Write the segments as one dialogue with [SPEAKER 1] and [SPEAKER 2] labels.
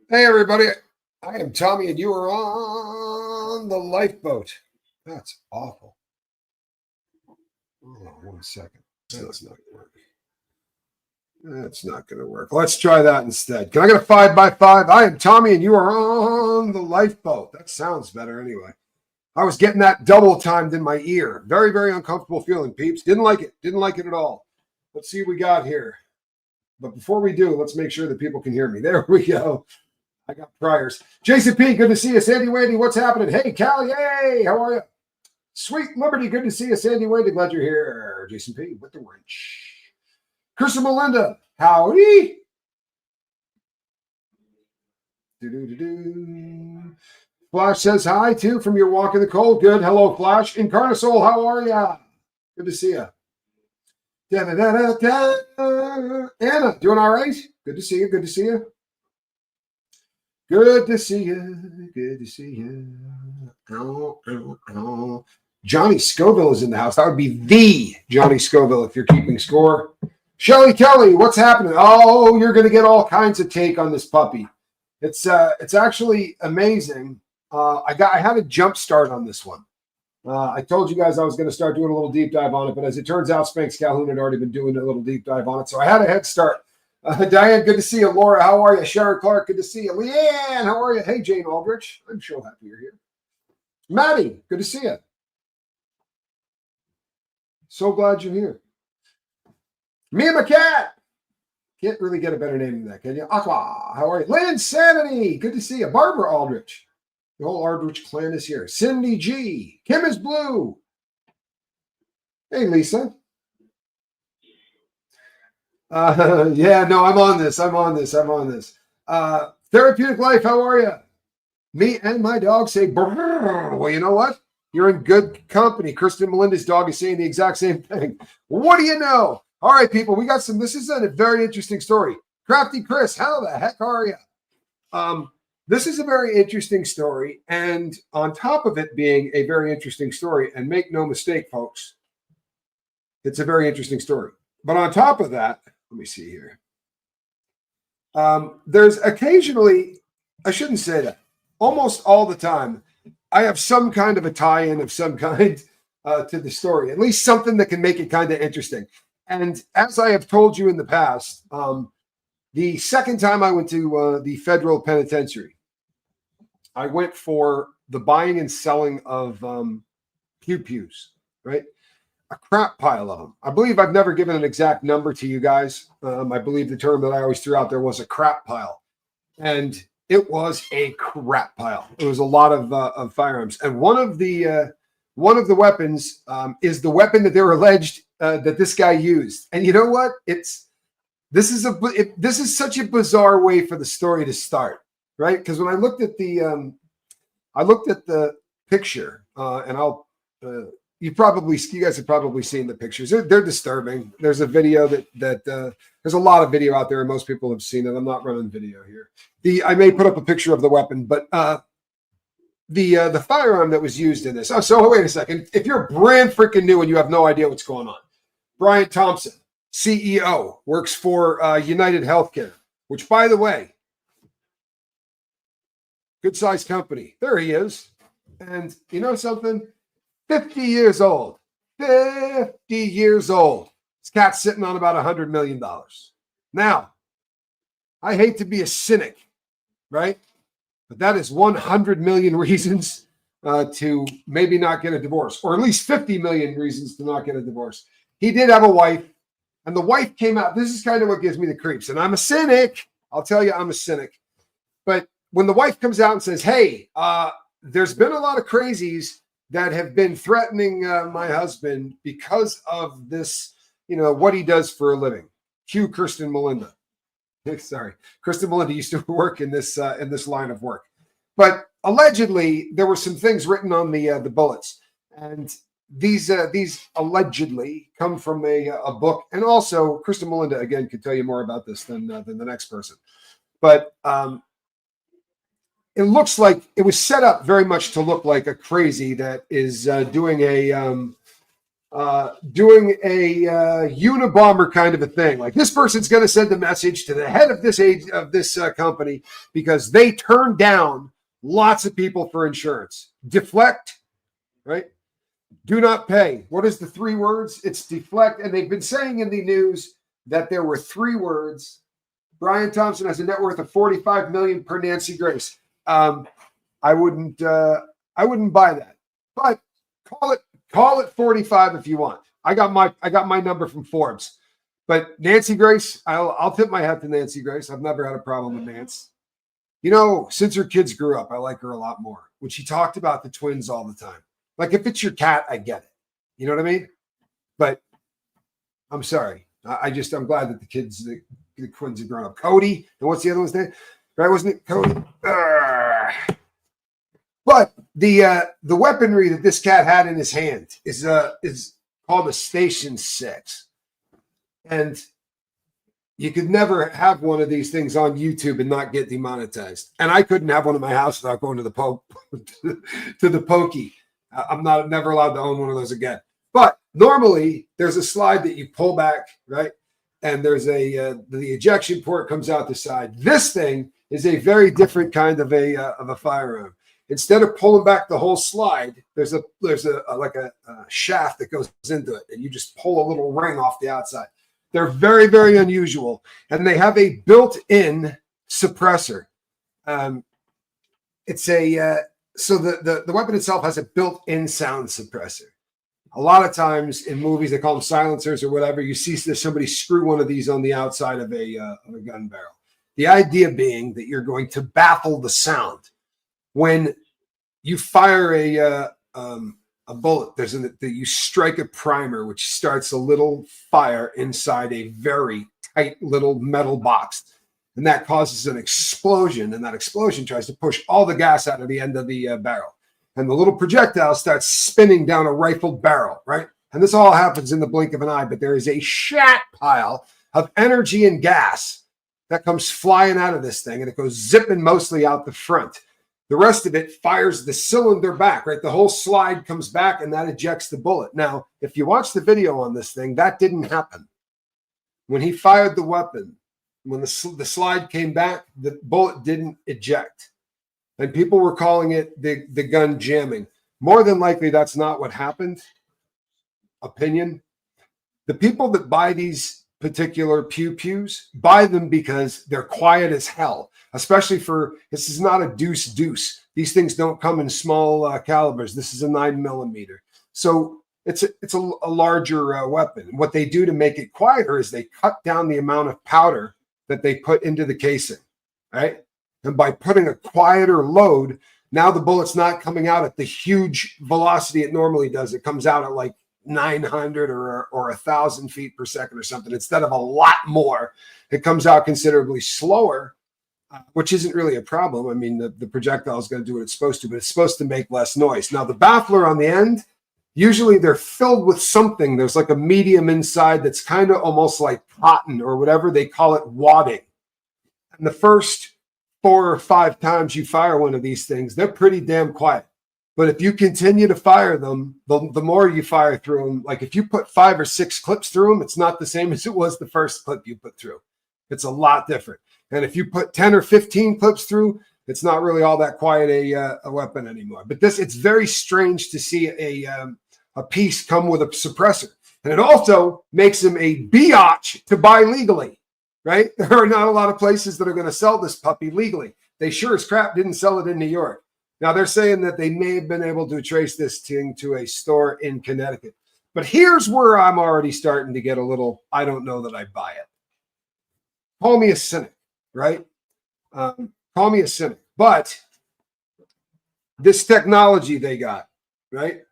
[SPEAKER 1] Hey, everybody. I am Tommy, and you are on the lifeboat. That's awful. Oh, 1 second. That's not going to work. That's not going to work. Let's try that instead. Can I get a 5x5? I am Tommy, and you are on the lifeboat. That sounds better anyway. I was getting that double timed in my ear. Very, very uncomfortable feeling, peeps. Didn't like it. Didn't like it at all. Let's see what we got here. But before we do, let's make sure that people can hear me. There we go. I got priors. Jason P, good to see you. Sandy Wendy, what's happening? Hey, Callie, hey, how are you? Sweet Liberty, good to see you. Sandy Wendy, glad you're here. Jason P with the wrench. Krista Melinda, howdy. Flash says hi, too, from your walk in the cold. Good. Hello, Flash. Incarnasol, how are you? Good to see you. Anna, doing all right? Good to see you. Good to see you. Good to see you. Good to see you. Johnny Scoville is in the house. That would be the Johnny Scoville if you're keeping score. Shelly Kelly, what's happening? Oh, you're going to get all kinds of take on this puppy. It's actually amazing. I had a jump start on this one. I told you guys I was going to start doing a little deep dive on it, but as it turns out, Spanx Calhoun had already been doing a little deep dive on it, so I had a head start. Diane, good to see you. Laura, how are you? Sharon Clark, good to see you. Leanne, how are you? Hey, Jane Aldrich. I'm so happy you're here. Maddie, good to see you. So glad you're here. Mia McCat. Can't really get a better name than that, can you? Aqua, how are you? Lynn Sanity, good to see you. Barbara Aldrich. The whole Aldrich clan is here. Cindy G. Kim is blue. Hey, Lisa. Yeah, no, I'm on this. Therapeutic Life, how are you? Me and my dog say, brrr. Well, you know what? You're in good company. Kristen Melinda's dog is saying the exact same thing. What do you know? All right, people, we got some. This is a very interesting story. Crafty Chris, how the heck are you? This is a very interesting story. And on top of it being a very interesting story, and make no mistake, folks, it's a very interesting story. But on top of that, let me see here. There's occasionally, I shouldn't say that, almost all the time, I have some kind of a tie-in of some kind to the story, at least something that can make it kind of interesting. And as I have told you in the past, the second time I went to the federal penitentiary, I went for the buying and selling of pew-pews, right? A crap pile of them. I believe I've never given an exact number to you guys. I believe the term that I always threw out there was a crap pile. And it was a crap pile. It was a lot of firearms. And one of the weapons is the weapon that they were alleged that this guy used. And you know what? This is such a bizarre way for the story to start, right? Because when I looked at the picture, and you guys have probably seen the pictures. They're disturbing. There's a video that there's a lot of video out there, and most people have seen it. I'm not running video here. I may put up a picture of the weapon, but the firearm that was used in this. Oh, so wait a second. If you're brand freaking new and you have no idea what's going on, Brian Thompson, CEO, works for United Healthcare, which, by the way, good sized company. There he is, and you know something. 50 years old. 50 years old. This cat's sitting on about $100 million. Now, I hate to be a cynic, right? But that is 100 million reasons to maybe not get a divorce, or at least 50 million reasons to not get a divorce. He did have a wife, and the wife came out. This is kind of what gives me the creeps. And I'm a cynic. I'll tell you, I'm a cynic. But when the wife comes out and says, hey, there's been a lot of crazies that have been threatening my husband because of this, what he does for a living. Cue Kristen Melinda. Sorry, Kristen Melinda used to work in this line of work, but allegedly there were some things written on the bullets, and these allegedly come from a book. And also, Kristen Melinda again could tell you more about this than the next person, but it looks like it was set up very much to look like a crazy that is doing a doing a Unabomber kind of a thing. Like this person's going to send a message to the head of this company because they turned down lots of people for insurance. Deflect, right? Do not pay. What is the 3 words? It's deflect. And they've been saying in the news that there were 3 words. Brian Thompson has a net worth of $45 million per Nancy Grace. I wouldn't buy that, but call it 45 if you want. I got my number from Forbes, but Nancy Grace, I'll tip my hat to Nancy Grace. I've never had a problem with Nance. You know, since her kids grew up, I like her a lot more. When she talked about the twins all the time, like if it's your cat, I get it. You know what I mean? But I'm sorry. I'm glad that the twins have grown up. Cody, and what's the other one's name? Right? Wasn't it Cody? But the weaponry that this cat had in his hand is called a Station 6. And you could never have one of these things on YouTube and not get demonetized. And I couldn't have one in my house without going to the pokey. I'm never allowed to own one of those again. But normally there's a slide that you pull back, right? And there's the ejection port comes out the side. This thing is a very different kind of a firearm. Instead of pulling back the whole slide, there's a shaft that goes into it, and you just pull a little ring off the outside. They're very, very unusual, and they have a built-in suppressor. So the weapon itself has a built-in sound suppressor. A lot of times in movies, they call them silencers or whatever. You see somebody screw one of these on the outside of a gun barrel. The idea being that you're going to baffle the sound. When you fire a bullet, you strike a primer, which starts a little fire inside a very tight little metal box. And that causes an explosion. And that explosion tries to push all the gas out of the end of the barrel. And the little projectile starts spinning down a rifled barrel, right? And this all happens in the blink of an eye. But there is a shat pile of energy and gas that comes flying out of this thing. And it goes zipping mostly out the front. The rest of it fires the cylinder back, right? The whole slide comes back and that ejects the bullet. Now, if you watch the video on this thing, that didn't happen. When he fired the weapon, when the slide came back, the bullet didn't eject. And people were calling it the gun jamming. More than likely, that's not what happened. Opinion. The people that buy these particular pew-pews buy them because they're quiet as hell. Especially this is not a deuce. These things don't come in small calibers. This is a 9mm. So it's a larger weapon. What they do to make it quieter is they cut down the amount of powder that they put into the casing, right? And by putting a quieter load, now the bullet's not coming out at the huge velocity it normally does. It comes out at like 900 or 1,000 feet per second or something. Instead of a lot more, it comes out considerably slower. Which isn't really a problem. I mean, the projectile is going to do what it's supposed to, but it's supposed to make less noise. Now, the baffler on the end, usually they're filled with something. There's like a medium inside that's kind of almost like cotton or whatever. They call it wadding. And the first 4 or 5 times you fire one of these things, they're pretty damn quiet. But if you continue to fire them, the more you fire through them, like if you put 5 or 6 clips through them, it's not the same as it was the first clip you put through. It's a lot different. And if you put 10 or 15 clips through, it's not really all that quiet a weapon anymore. But it's very strange to see a piece come with a suppressor. And it also makes them a biatch to buy legally, right? There are not a lot of places that are going to sell this puppy legally. They sure as crap didn't sell it in New York. Now, they're saying that they may have been able to trace this thing to a store in Connecticut. But here's where I'm already starting to get a little, I don't know that I buy it. Call me a cynic. Right? Call me a cynic. But this technology they got, right?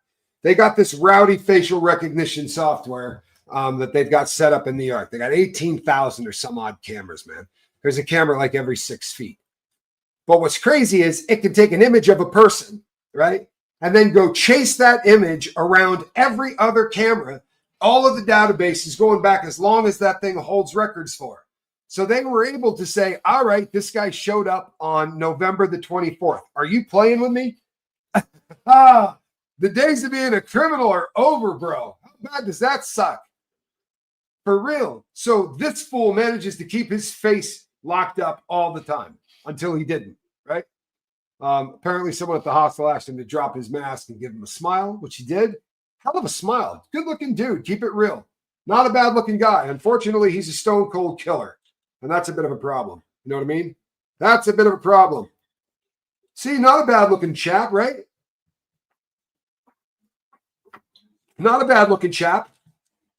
[SPEAKER 1] They got this rowdy facial recognition software that they've got set up in New York. They got 18,000 or some odd cameras, man. There's a camera like every 6 feet. But what's crazy is it can take an image of a person, right? And then go chase that image around every other camera. All of the databases going back as long as that thing holds records for. So they were able to say, all right, this guy showed up on November the 24th. Are you playing with me? The days of being a criminal are over, bro. How bad does that suck? For real. So this fool manages to keep his face locked up all the time until he didn't, right? Apparently someone at the hospital asked him to drop his mask and give him a smile, which he did. Hell of a smile. Good looking dude. Keep it real. Not a bad looking guy. Unfortunately, he's a stone cold killer. And that's a bit of a problem. You know what I mean? That's a bit of a problem. See, not a bad looking chap, right? Not a bad looking chap.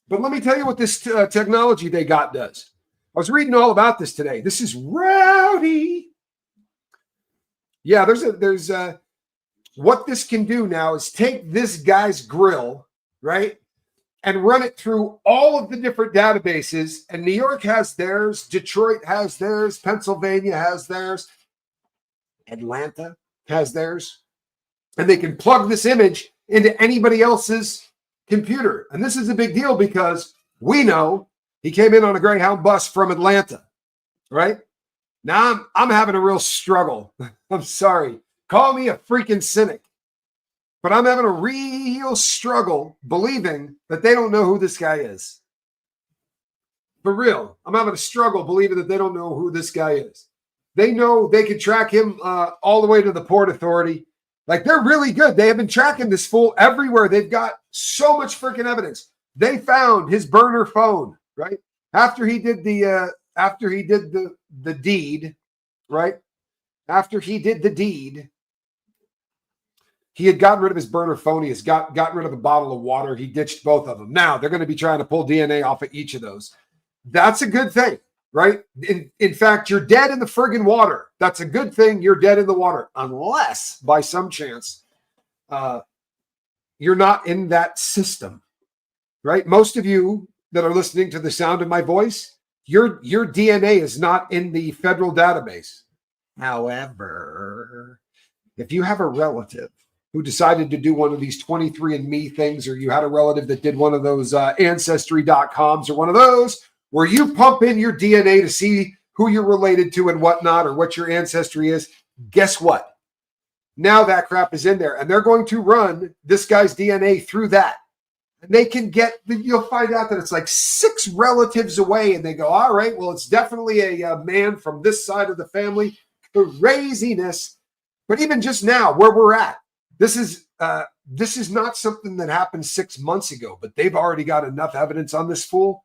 [SPEAKER 1] But let me tell you what this technology they got does. I was reading all about this today. This is rowdy. Yeah, there's what this can do now is take this guy's grill, right, and run it through all of the different databases. And New York has theirs, Detroit has theirs, Pennsylvania has theirs, Atlanta has theirs. And they can plug this image into anybody else's computer. And this is a big deal because we know he came in on a Greyhound bus from Atlanta, right? Now I'm having a real struggle. I'm sorry. Call me a freaking cynic. But I'm having a real struggle believing that they don't know who this guy is. For real. I'm having a struggle believing that they don't know who this guy is. They know they can track him all the way to the Port Authority. Like, they're really good. They have been tracking this fool everywhere. They've got so much freaking evidence. They found his burner phone, right? After he did the deed, right? After he did the deed, he had gotten rid of his burner phone. He has gotten rid of a bottle of water. He ditched both of them. Now they're going to be trying to pull DNA off of each of those. That's a good thing, right? In fact, you're dead in the friggin' water. That's a good thing. You're dead in the water, unless by some chance you're not in that system, right? Most of you that are listening to the sound of my voice, your DNA is not in the federal database. However, if you have a relative who decided to do one of these 23andMe things, or you had a relative that did one of those ancestry.coms or one of those where you pump in your DNA to see who you're related to and whatnot, or what your ancestry is, guess what? Now that crap is in there, and they're going to run this guy's DNA through that. And they can you'll find out that it's like 6 relatives away, and they go, all right, well, it's definitely a man from this side of the family. Craziness. But even just now, where we're at, this is not something that happened 6 months ago, but they've already got enough evidence on this fool.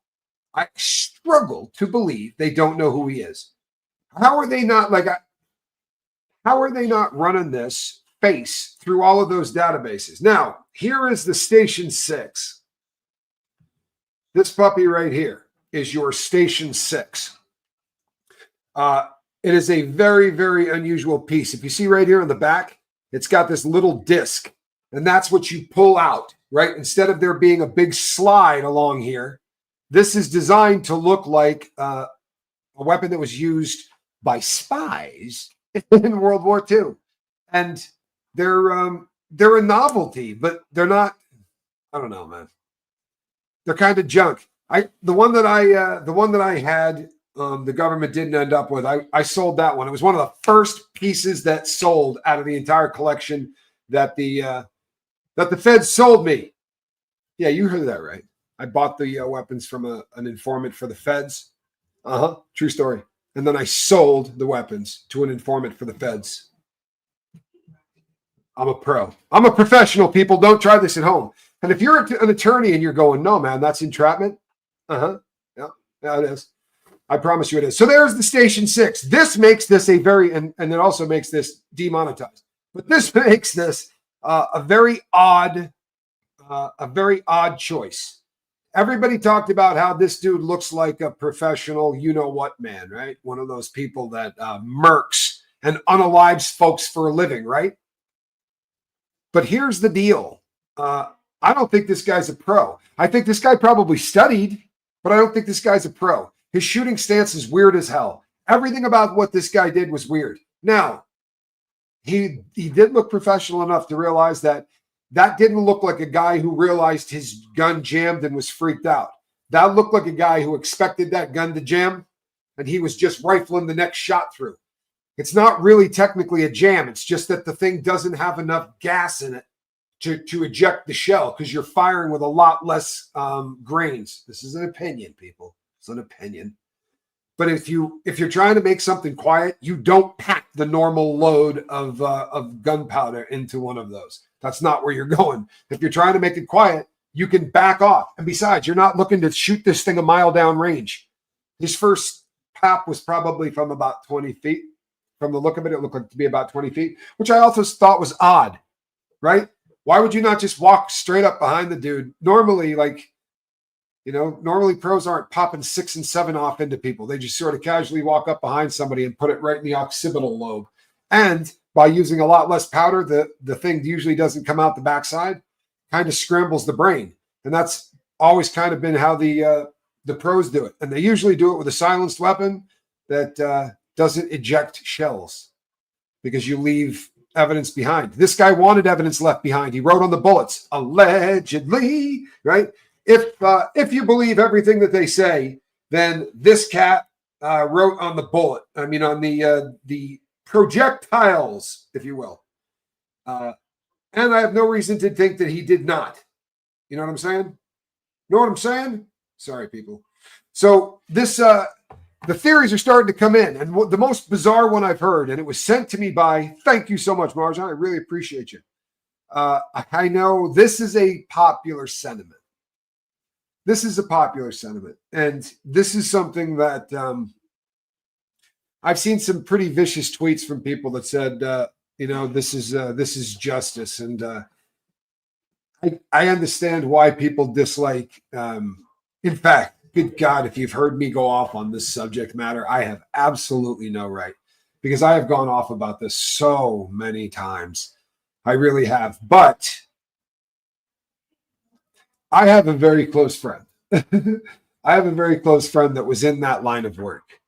[SPEAKER 1] I struggle to believe they don't know who he is. How are they not running this face through all of those databases? Now, here is the Station 6. This puppy right here is your Station 6. It is a very, very unusual piece. If you see right here in the back, it's got this little disc, and that's what you pull out, right? Instead of there being a big slide along here, this is designed to look like a weapon that was used by spies in World War II. And they're a novelty, but they're not, I don't know, man. They're kind of junk. The one that I had, the government didn't end up with. I sold that one. It was one of the first pieces that sold out of the entire collection that the feds sold me. Yeah, you heard that right. I bought the weapons from an informant for the feds. True story. And then I sold the weapons to an informant for the feds. I'm a pro. I'm a professional, people. Don't try this at home. And if you're an attorney and you're going, no, man, that's entrapment. Yeah, it is. I promise you it is. So there's the Station 6. This makes this and it also makes this demonetized. But this makes this a very odd choice. Everybody talked about how this dude looks like a professional, you-know-what man, right? One of those people that murks and unalives folks for a living, right? But here's the deal. I don't think this guy's a pro. I think this guy probably studied, but I don't think this guy's a pro. His shooting stance is weird as hell. Everything about what this guy did was weird. Now, he did look professional enough to realize that didn't look like a guy who realized his gun jammed and was freaked out. That looked like a guy who expected that gun to jam, and he was just rifling the next shot through. It's not really technically a jam. It's just that the thing doesn't have enough gas in it to eject the shell because you're firing with a lot less grains. This is an opinion, people. It's an opinion. But if you're trying to make something quiet, you don't pack the normal load of gunpowder into one of those. That's not where you're going. If you're trying to make it quiet, you can back off. And besides, you're not looking to shoot this thing a mile down range. His first pop was probably from about 20 feet. From the look of it, it looked like to be about 20 feet, which I also thought was odd, right? Why would you not just walk straight up behind the dude? Normally, normally pros aren't popping 6 and 7 off into people. They just sort of casually walk up behind somebody and put it right in the occipital lobe. And by using a lot less powder, the thing usually doesn't come out the backside, kind of scrambles the brain. And that's always kind of been how the pros do it. And they usually do it with a silenced weapon that doesn't eject shells because you leave evidence behind. This guy wanted evidence left behind. He wrote on the bullets, allegedly, right? If you believe everything that they say, then this cat wrote on the bullet. I mean, on the projectiles, if you will. And I have no reason to think that he did not. You know what I'm saying? Know what I'm saying? Sorry, people. So this, the theories are starting to come in, and the most bizarre one I've heard, and it was sent to me by. Thank you so much, Marjan. I really appreciate you. I know this is a popular sentiment. This is a popular sentiment, and this is something that I've seen some pretty vicious tweets from people that said, this is justice, and I understand why people dislike. In fact, good God, if you've heard me go off on this subject matter, I have absolutely no right, because I have gone off about this so many times. I really have, but I have a very close friend. I have a very close friend that was in that line of work.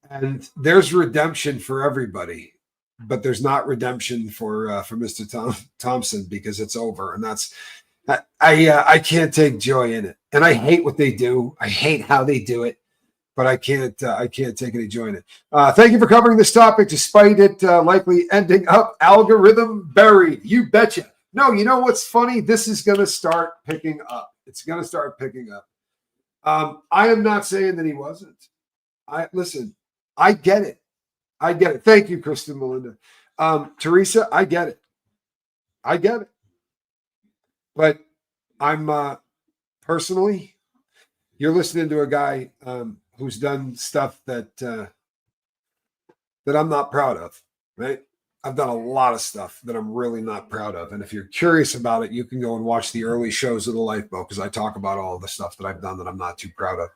[SPEAKER 1] And there's redemption for everybody, but there's not redemption for Mr. Thompson, because it's over. And that's I can't take joy in it. And I hate what they do. I hate how they do it, but I can't take any joy in it. Thank you for covering this topic, despite it likely ending up algorithm buried. You betcha. No, you know what's funny? This is going to start picking up. It's going to start picking up. I am not saying that he wasn't. Listen, I get it. I get it. Thank you, Kristen Melinda. Teresa, I get it. I get it. But I'm personally, you're listening to a guy who's done stuff that I'm not proud of, right? I've done a lot of stuff that I'm really not proud of. And if you're curious about it, you can go and watch the early shows of The Lifeboat, because I talk about all the stuff that I've done that I'm not too proud of.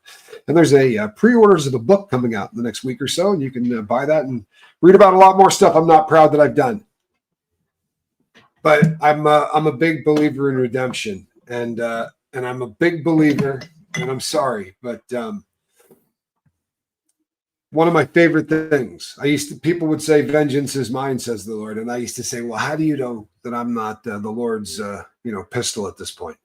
[SPEAKER 1] And there's a pre-orders of the book coming out in the next week or so, and you can buy that and read about a lot more stuff I'm not proud that I've done. But I'm a big believer in redemption, and I'm a big believer, and I'm sorry, but one of my favorite things, people would say, vengeance is mine, says the Lord. And I used to say, well, how do you know that I'm not the Lord's, pistol at this point?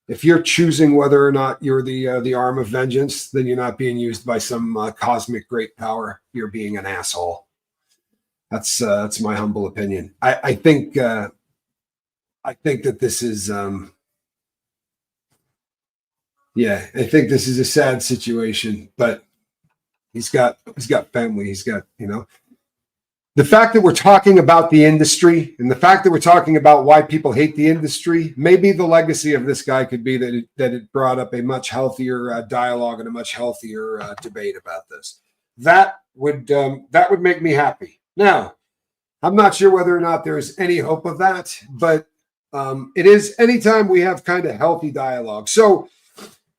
[SPEAKER 1] If you're choosing whether or not you're the arm of vengeance, then you're not being used by some cosmic great power. You're being an asshole. That's my humble opinion. I think that this is, I think this is a sad situation, but he's got family. He's got, the fact that we're talking about the industry, and the fact that we're talking about why people hate the industry, maybe the legacy of this guy could be that it brought up a much healthier dialogue and a much healthier debate about this. That would make me happy. Now, I'm not sure whether or not there's any hope of that, but it is anytime we have kind of healthy dialogue. So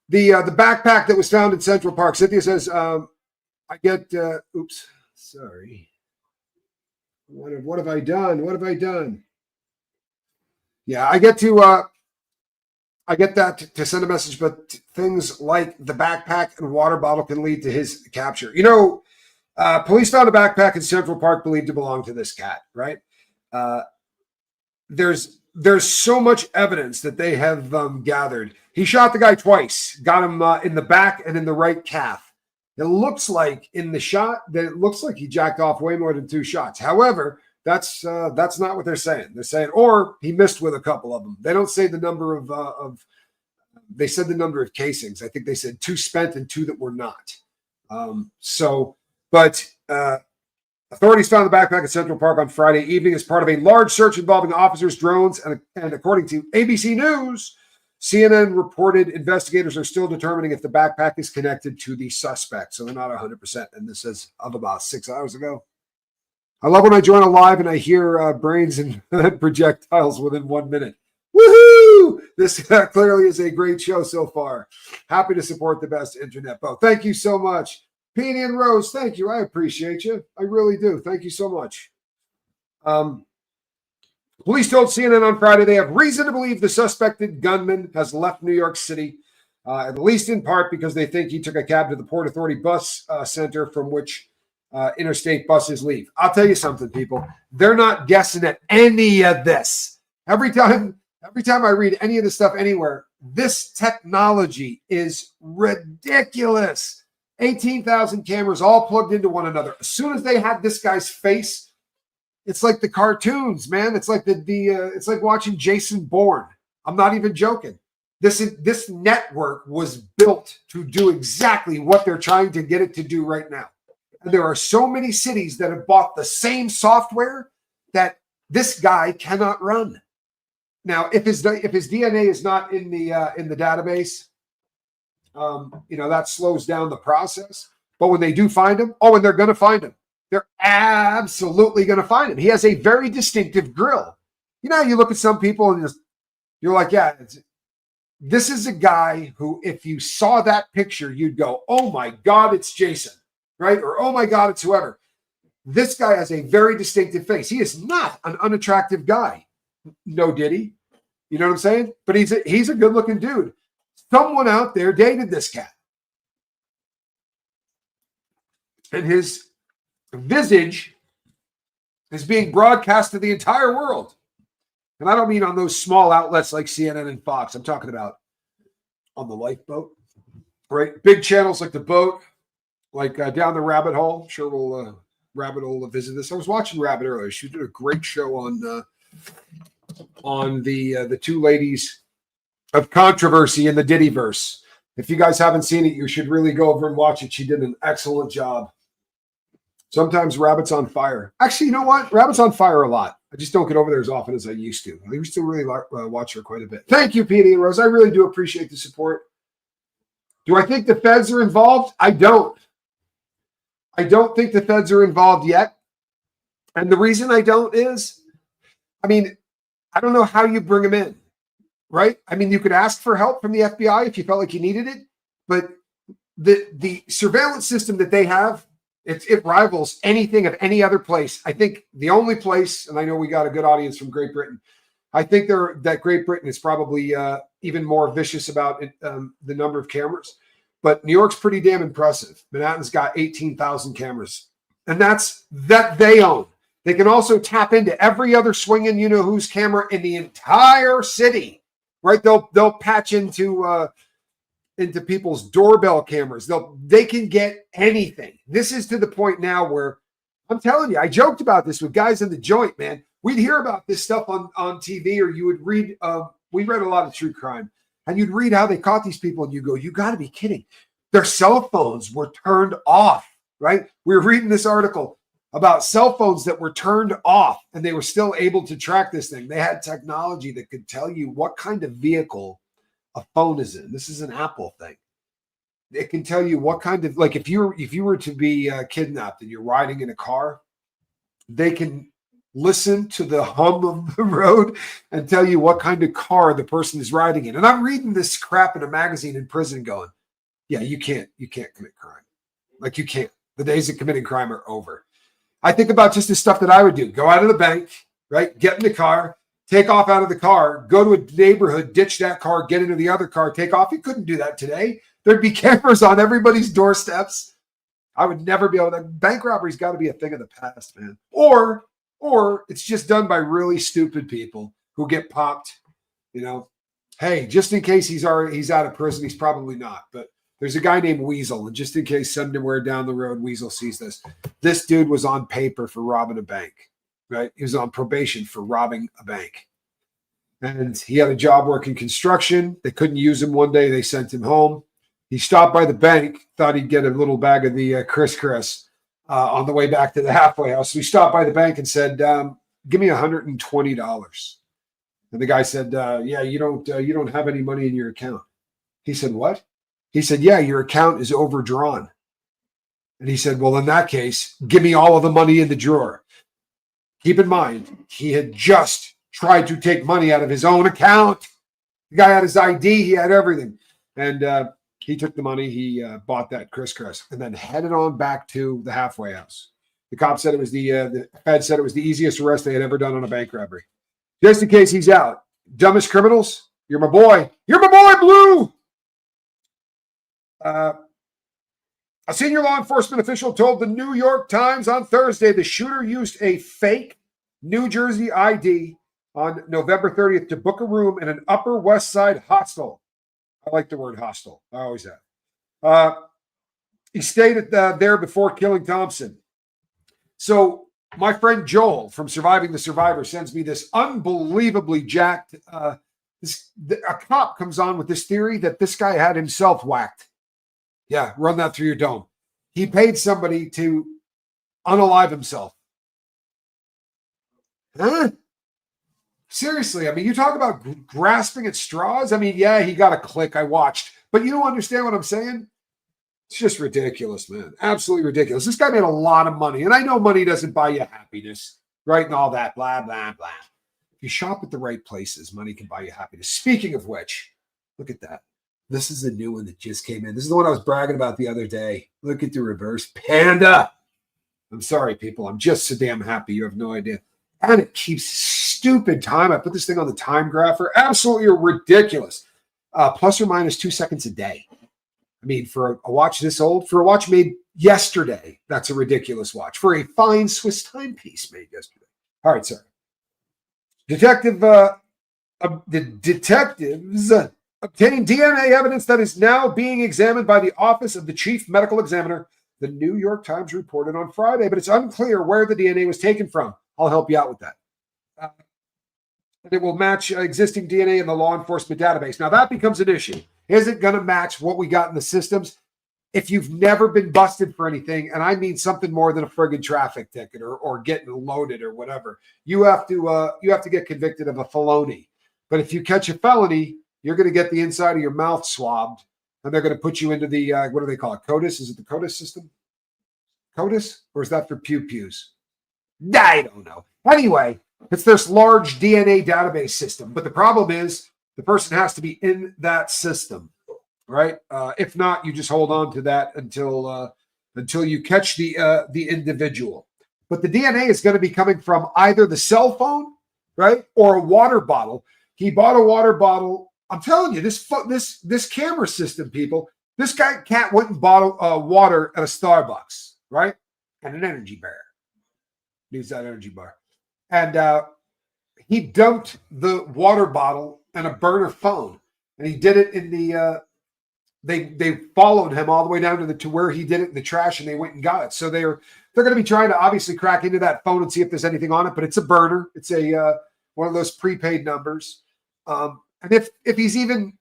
[SPEAKER 1] the backpack that was found in Central Park, Cynthia says, I get, oops, sorry. What have I done? What have I done? Yeah, I get that to send a message, but things like the backpack and water bottle can lead to his capture. Police found a backpack in Central Park believed to belong to this cat, right? There's so much evidence that they have gathered. He shot the guy twice, got him in the back and in the right calf. It looks like in the shot that it looks like he jacked off way more than 2 shots. However, That's not what they're saying. They're saying, or he missed with a couple of them. They don't say the number of they said the number of casings. I think they said 2 spent and 2 that were not. But authorities found the backpack at Central Park on Friday evening as part of a large search involving officers, drones, and according to ABC News, CNN reported investigators are still determining if the backpack is connected to the suspect. So they're not 100%. And this is of about 6 hours ago. I love when I join a live and I hear brains and projectiles within 1 minute. Woohoo! This clearly is a great show so far. Happy to support the best internet boat. Thank you so much. Peony and Rose, thank you. I appreciate you. I really do. Thank you so much. Police told CNN on Friday they have reason to believe the suspected gunman has left New York City, at least in part because they think he took a cab to the Port Authority bus center from which interstate buses leave. I'll tell you something, people. They're not guessing at any of this. Every time I read any of this stuff anywhere, this technology is ridiculous. 18,000 cameras all plugged into one another. As soon as they had this guy's face, it's like the cartoons, man. It's like it's like watching Jason Bourne. I'm not even joking. This network was built to do exactly what they're trying to get it to do right now. And there are so many cities that have bought the same software that this guy cannot run. Now, if his DNA is not in the database, that slows down the process. But when they do find him, and they're going to find him. They're absolutely going to find him. He has a very distinctive grill. You look at some people and you're like, yeah, this is a guy who, if you saw that picture, you'd go, oh my God, it's Jason, right? Or, oh my God, it's whoever. This guy has a very distinctive face. He is not an unattractive guy. No diddy. You know what I'm saying? But he's a good looking dude. Someone out there dated this cat. And his visage is being broadcast to the entire world. And I don't mean on those small outlets like CNN and Fox. I'm talking about on the Lifeboat, right? Big channels like The Boat, like Down the Rabbit Hole. I'm sure we'll Rabbit Hole visit this. I was watching Rabbit earlier. She did a great show on the two ladies of controversy in the Diddyverse. If you guys haven't seen it, you should really go over and watch it. She did an excellent job. Sometimes Rabbit's on fire. Actually, you know what? Rabbit's on fire a lot. I just don't get over there as often as I used to. I used to really watch her quite a bit. Thank you, Petey and Rose. I really do appreciate the support. Do I think the feds are involved? I don't. I don't think the feds are involved yet. And the reason I don't is, I don't know how you bring them in, right? You could ask for help from the FBI if you felt like you needed it, but the surveillance system that they have, it rivals anything of any other place. I think the only place, and I know we got a good audience from Great Britain, I think that Great Britain is probably even more vicious about the number of cameras. But New York's pretty damn impressive. Manhattan's got 18,000 cameras, and that they own. They can also tap into every other swinging you-know-whose camera in the entire city, right? They'll patch into people's doorbell cameras. They can get anything. This is to the point now where I'm telling you, I joked about this with guys in the joint, man. We'd hear about this stuff on TV, or you would read, we read a lot of true crime, and you'd read how they caught these people, and you go, you got to be kidding. Their cell phones were turned off, right? We were reading this article about cell phones that were turned off, and they were still able to track this thing. They had technology that could tell you what kind of vehicle a phone is in. This is an Apple thing. It can tell you what kind of, like if you were to be kidnapped and you're riding in a car, they can listen to the hum of the road and tell you what kind of car the person is riding in. And I'm reading this crap in a magazine in prison going, yeah, you can't commit crime. Like you can't. The days of committing crime are over. I think about just the stuff that I would do. Go out of the bank, right? Get in the car, take off out of the car, go to a neighborhood, ditch that car, get into the other car, take off. You couldn't do that today. There'd be cameras on everybody's doorsteps. I would never be able to. Bank robbery's got to be a thing of the past, man. Or it's just done by really stupid people who get popped. Hey, just in case he's out of prison, he's probably not. But there's a guy named Weasel, and just in case somewhere down the road Weasel sees this dude was on paper for robbing a bank. right? He was on probation for robbing a bank. And he had a job working construction. They couldn't use him one day. They sent him home. He stopped by the bank, thought he'd get a little bag of the crisscross on the way back to the halfway house. So he stopped by the bank and said, give me $120. And the guy said, yeah, you don't have any money in your account. He said, what? He said, yeah, your account is overdrawn. And he said, well, in that case, give me all of the money in the drawer. Keep in mind, he had just tried to take money out of his own account. The guy had his ID. He had everything. And he took the money. He bought that crisscross and then headed on back to the halfway house. The cop said it was the Fed said it was the easiest arrest they had ever done on a bank robbery. Just in case he's out. Dumbest criminals, you're my boy. You're my boy, Blue. A senior law enforcement official told the New York Times on Thursday the shooter used a fake New Jersey ID on November 30th to book a room in an Upper West Side hostel. I like the word hostel. I always have. He stayed there before killing Thompson. So my friend Joel from Surviving the Survivor sends me this unbelievably jacked. A cop comes on with this theory that this guy had himself whacked. Yeah, run that through your dome. He paid somebody to unalive himself. Huh? Seriously, I mean, you talk about grasping at straws. I mean, yeah, he got a click. I watched. But you don't understand what I'm saying? It's just ridiculous, man. Absolutely ridiculous. This guy made a lot of money. And I know money doesn't buy you happiness, right? And all that, blah, blah, blah. If you shop at the right places, money can buy you happiness. Speaking of which, look at that. This is the new one that just came in. This is the one I was bragging about the other day. Look at the reverse panda. I'm sorry, people. I'm just so damn happy. You have no idea. And it keeps stupid time. I put this thing on the time grapher. Absolutely ridiculous. Plus or minus 2 seconds a day. I mean, for a watch this old, for a watch made yesterday, that's a ridiculous watch. For a fine Swiss timepiece made yesterday. All right, sir. The detectives obtained DNA evidence that is now being examined by the Office of the Chief Medical Examiner, the New York Times reported on Friday, but it's unclear where the DNA was taken from. I'll help you out with that. And it will match existing DNA in the law enforcement database. Now, that becomes an issue. Is it going to match what we got in the systems? If you've never been busted for anything, and I mean something more than a friggin' traffic ticket or getting loaded or whatever, you have to get convicted of a felony. But if you catch a felony, you're going to get the inside of your mouth swabbed, and they're going to put you into the, what do they call it? CODIS? Is it the CODIS system? CODIS? Or is that for pew-pews? I don't know. Anyway, it's this large DNA database system. But the problem is the person has to be in that system, right? If not, you just hold on to that until you catch the individual. But the DNA is going to be coming from either the cell phone, right, or a water bottle. He bought a water bottle. I'm telling you, this camera system, people. This guy went and bought water at a Starbucks, right, and an energy bar. Needs that energy bar, and he dumped the water bottle and a burner phone, and he did it in the. They followed him all the way down to where he did it in the trash, and they went and got it. So they're going to be trying to obviously crack into that phone and see if there's anything on it. But it's a burner. It's a one of those prepaid numbers. And if he's even,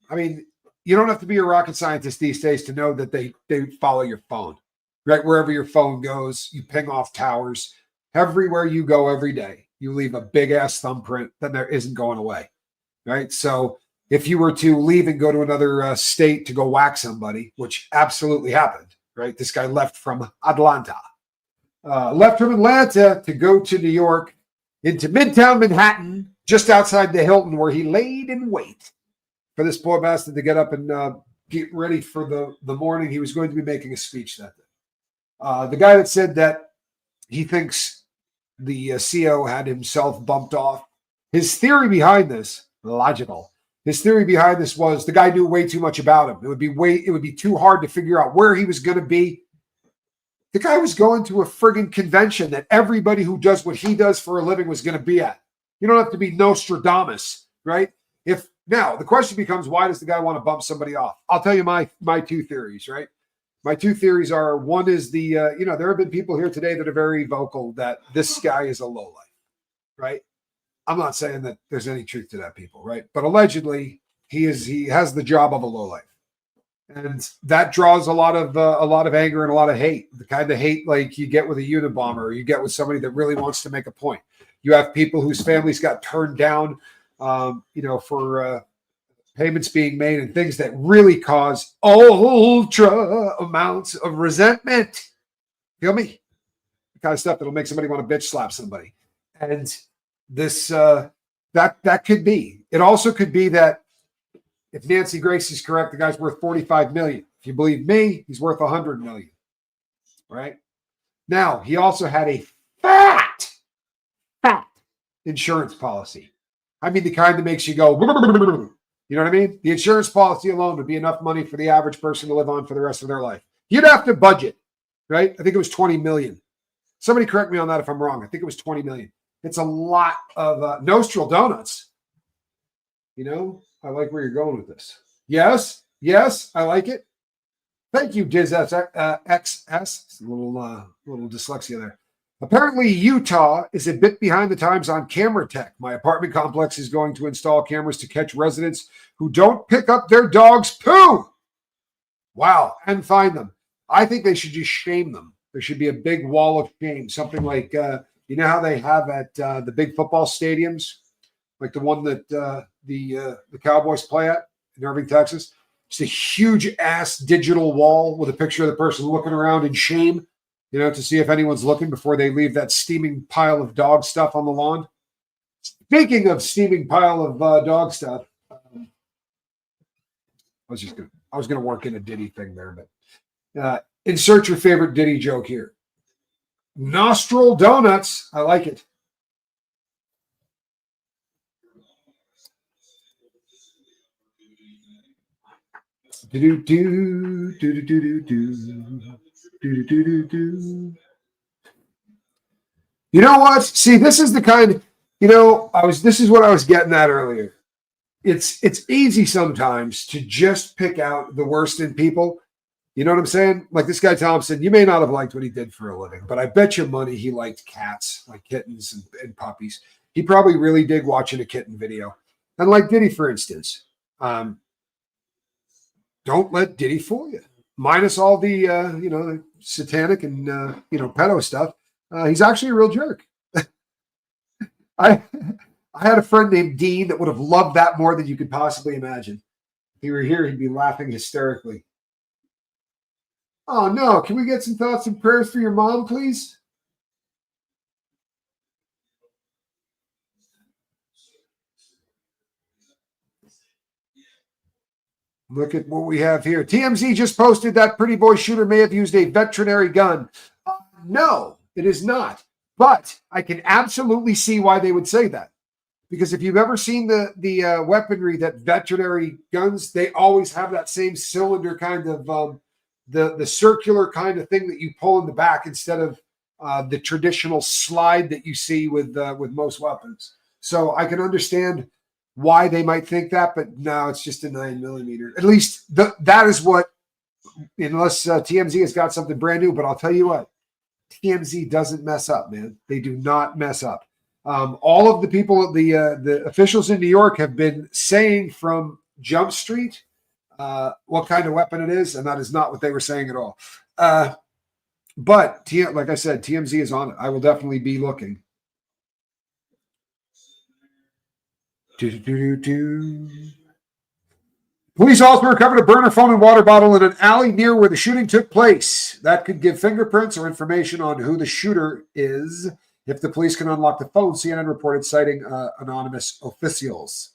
[SPEAKER 1] I mean, you don't have to be a rocket scientist these days to know that they follow your phone, right? Wherever your phone goes, you ping off towers. Everywhere you go every day, you leave a big ass thumbprint that there isn't going away, right? So if you were to leave and go to another state to go whack somebody, which absolutely happened, right? This guy left from Atlanta to go to New York into Midtown Manhattan, just outside the Hilton, where he laid in wait for this poor bastard to get up and get ready for the morning. He was going to be making a speech that day. The guy that said that he thinks the CO had himself bumped off, his theory behind this, logical. His theory behind this was the guy knew way too much about him. It would be too hard to figure out where he was going to be. The guy was going to a friggin' convention that everybody who does what he does for a living was going to be at. You don't have to be Nostradamus, right? Now the question becomes, why does the guy want to bump somebody off? I'll tell you my two theories, right? My two theories are, one is there have been people here today that are very vocal that this guy is a lowlife, right? I'm not saying that there's any truth to that, people, right? But allegedly, he has the job of a lowlife, and that draws a lot of anger and a lot of hate. The kind of hate like you get with a Unabomber, or you get with somebody that really wants to make a point. You have people whose families got turned down, for payments being made and things that really cause ultra amounts of resentment. Feel me? The kind of stuff that'll make somebody want to bitch slap somebody. And this that could be. It also could be that if Nancy Grace is correct, the guy's worth 45 million. If you believe me, he's worth 100 million. Right? Now, he also had a fat insurance policy. I mean, the kind that makes you go, you know what I mean? The insurance policy alone would be enough money for the average person to live on for the rest of their life. You'd have to budget, right? I think it was 20 million. Somebody correct me on that if I'm wrong. I think it was 20 million. It's a lot of Nostril donuts. I like where you're going with this. Yes, I like it. Thank you, DizXS. A little dyslexia there. Apparently, Utah is a bit behind the times on camera tech. My apartment complex is going to install cameras to catch residents who don't pick up their dog's poo. Wow, and find them. I think they should just shame them. There should be a big wall of shame, something like, how they have at the big football stadiums, like the one that the Cowboys play at in Irving, Texas. It's a huge ass digital wall with a picture of the person looking around in shame, to see if anyone's looking before they leave that steaming pile of dog stuff on the lawn. Speaking of steaming pile of dog stuff, I was gonna work in a Diddy thing there, but insert your favorite Diddy joke here. Nostril donuts, I like it. You know what? See, this is the kind, this is what I was getting at earlier. It's easy sometimes to just pick out the worst in people. You know what I'm saying? Like this guy Thompson, you may not have liked what he did for a living, but I bet you money he liked cats, like kittens and puppies. He probably really did watching a kitten video. And like Diddy, for instance, don't let Diddy fool you. Minus all the, the satanic and, pedo stuff. He's actually a real jerk. I had a friend named Dean that would have loved that more than you could possibly imagine. If he were here, he'd be laughing hysterically. Oh, no. Can we get some thoughts and prayers for your mom, please? Look at what we have here. TMZ just posted that Pretty Boy shooter may have used a veterinary gun. No, it is not. But I can absolutely see why they would say that. Because if you've ever seen the weaponry that veterinary guns, they always have that same cylinder kind of the circular kind of thing that you pull in the back instead of the traditional slide that you see with most weapons. So I can understand why they might think that, but no, it's just a 9mm. At least that is what, unless TMZ has got something brand new. But I'll tell you what, TMZ doesn't mess up, man. They do not mess up. All of the people, the officials in New York have been saying from Jump Street what kind of weapon it is, and that is not what they were saying at all. But like I said, TMZ is on it. I will definitely be looking. Police also recovered a burner phone and water bottle in an alley near where the shooting took place. That could give fingerprints or information on who the shooter is. If the police can unlock the phone, CNN reported citing anonymous officials.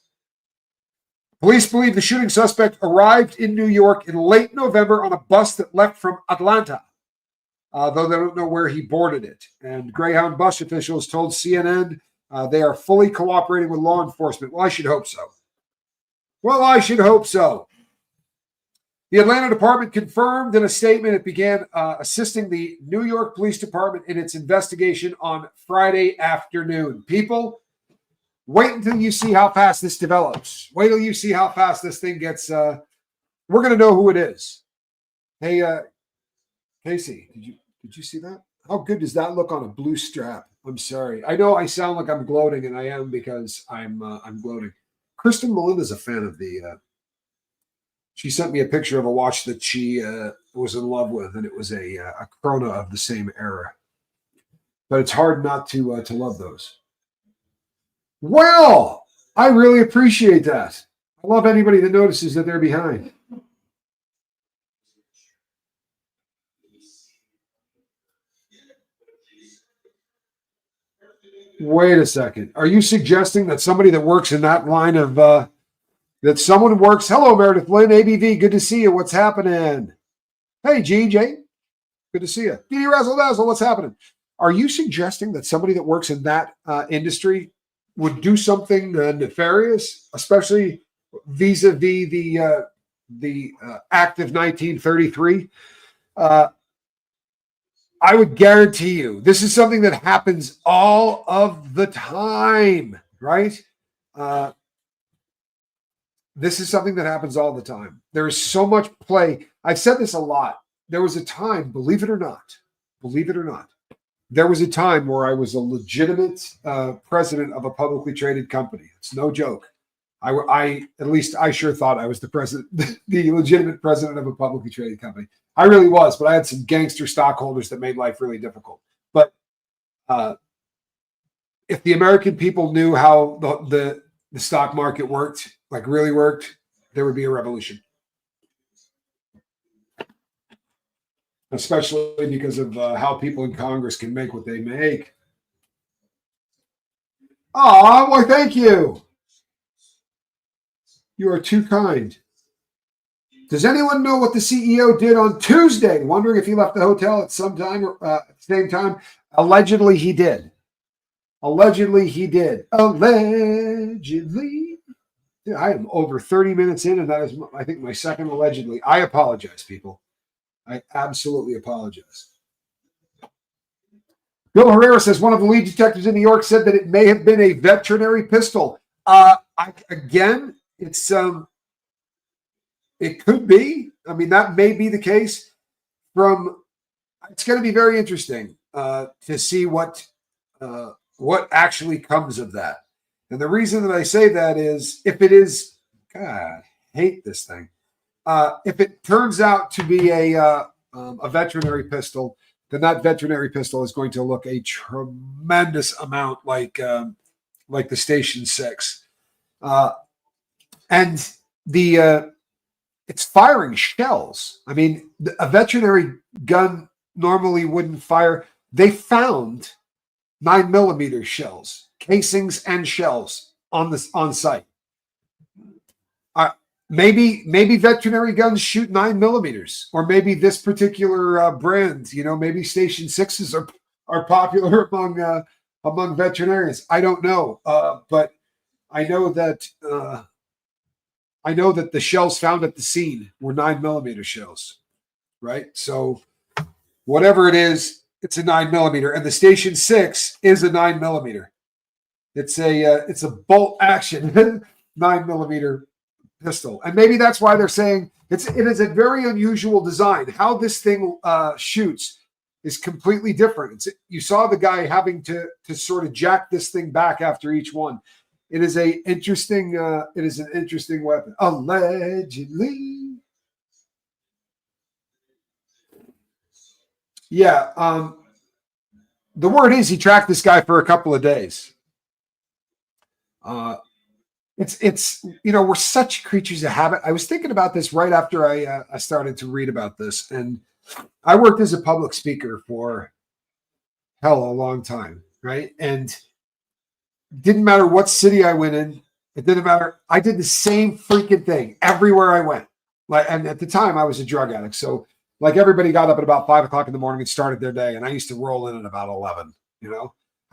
[SPEAKER 1] Police believe the shooting suspect arrived in New York in late November on a bus that left from Atlanta, though they don't know where he boarded it. And Greyhound bus officials told CNN they are fully cooperating with law enforcement. Well, I should hope so. The Atlanta Department confirmed in a statement it began assisting the New York Police Department in its investigation on Friday afternoon. People, wait until you see how fast this develops. Wait till you see how fast this thing gets. We're going to know who it is. Hey, Casey, did you see that? How good does that look on a blue strap? I'm sorry. I know I sound like I'm gloating, and I am because I'm gloating. Kristen Melinda's a fan of the. She sent me a picture of a watch that she was in love with, and it was a Chrono of the same era. But it's hard not to love those. Well, I really appreciate that. I love anybody that notices that they're behind. Wait a second. Are you suggesting that somebody that works in that line of that someone works? Hello, Meredith Lynn, ABV. Good to see you. What's happening? Hey, GJ. Good to see you. DD Razzle Dazzle. What's happening? Are you suggesting that somebody that works in that industry would do something nefarious, especially vis-a-vis the Act of 1933? I would guarantee you this is something that happens all of the time, right? This is something that happens all the time. There is so much play. I've said this a lot. There was a time, believe it or not, there was a time where I was a legitimate president of a publicly traded company. It's no joke. I at least I sure thought I was the president, the legitimate president of a publicly traded company. I really was, but I had some gangster stockholders that made life really difficult. But if the American people knew how the stock market worked, like really worked, there would be a revolution. Especially because of how people in Congress can make what they make. Oh, well, thank you. You are too kind. Does anyone know what the CEO did on Tuesday? Wondering if he left the hotel at some time, at the same time. Allegedly, he did. Allegedly. Dude, I am over 30 minutes in, and that is, I think, my second allegedly. I apologize, people. I absolutely apologize. Bill Herrera says one of the lead detectives in New York said that it may have been a veterinary pistol. Again, it's it could be. I mean, that may be the case. It's going to be very interesting to see what actually comes of that. And the reason that I say that is if it is, God, I hate this thing. If it turns out to be a veterinary pistol, then that veterinary pistol is going to look a tremendous amount like the Station 6, and it's firing shells. I mean, a veterinary gun normally wouldn't fire. They found 9mm shells, casings, and shells on site. Maybe veterinary guns shoot 9mm, or maybe this particular brand, maybe Station 6s are popular among veterinarians. I don't know, but I know that the shells found at the scene were 9mm shells, right? So whatever it is, it's a 9mm, and the Station 6 is a 9mm. It's a bolt action 9mm pistol, and maybe that's why they're saying it is a very unusual design. How this thing shoots is completely different. You saw the guy having to sort of jack this thing back after each one. It is an interesting weapon, allegedly. Yeah, the word is he tracked this guy for a couple of days. It's we're such creatures of habit. I was thinking about this right after I started to read about this, and I worked as a public speaker for a long time, right? And didn't matter what city I went in, it didn't matter. I did the same freaking thing everywhere I went. And at the time I was a drug addict, so like everybody got up at about 5 o'clock in the morning and started their day, and I used to roll in at about 11.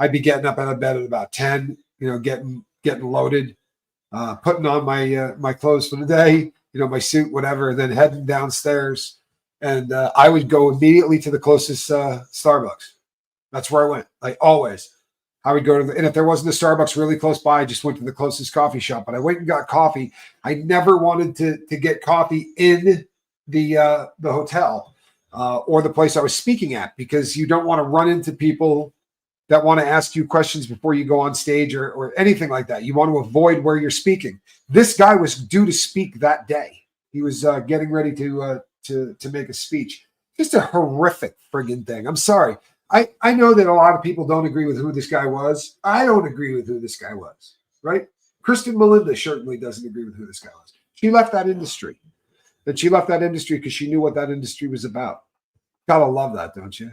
[SPEAKER 1] I'd be getting up out of bed at about 10. Getting loaded. Putting on my clothes for the day, my suit, whatever, and then heading downstairs. And I would go immediately to the closest Starbucks. That's where I went, like always. I would go and if there wasn't a Starbucks really close by, I just went to the closest coffee shop. But I went and got coffee. I never wanted to get coffee in the hotel. or the place I was speaking at, because you don't want to run into people that want to ask you questions before you go on stage or anything like that. You want to avoid where you're speaking. This guy was due to speak that day. He was getting ready to make a speech. Just a horrific friggin' thing. I'm sorry. I know that a lot of people don't agree with who this guy was. I don't agree with who this guy was, right? Kristen Melinda certainly doesn't agree with who this guy was. She left that industry. And she left that industry because she knew what that industry was about. Gotta love that, don't you?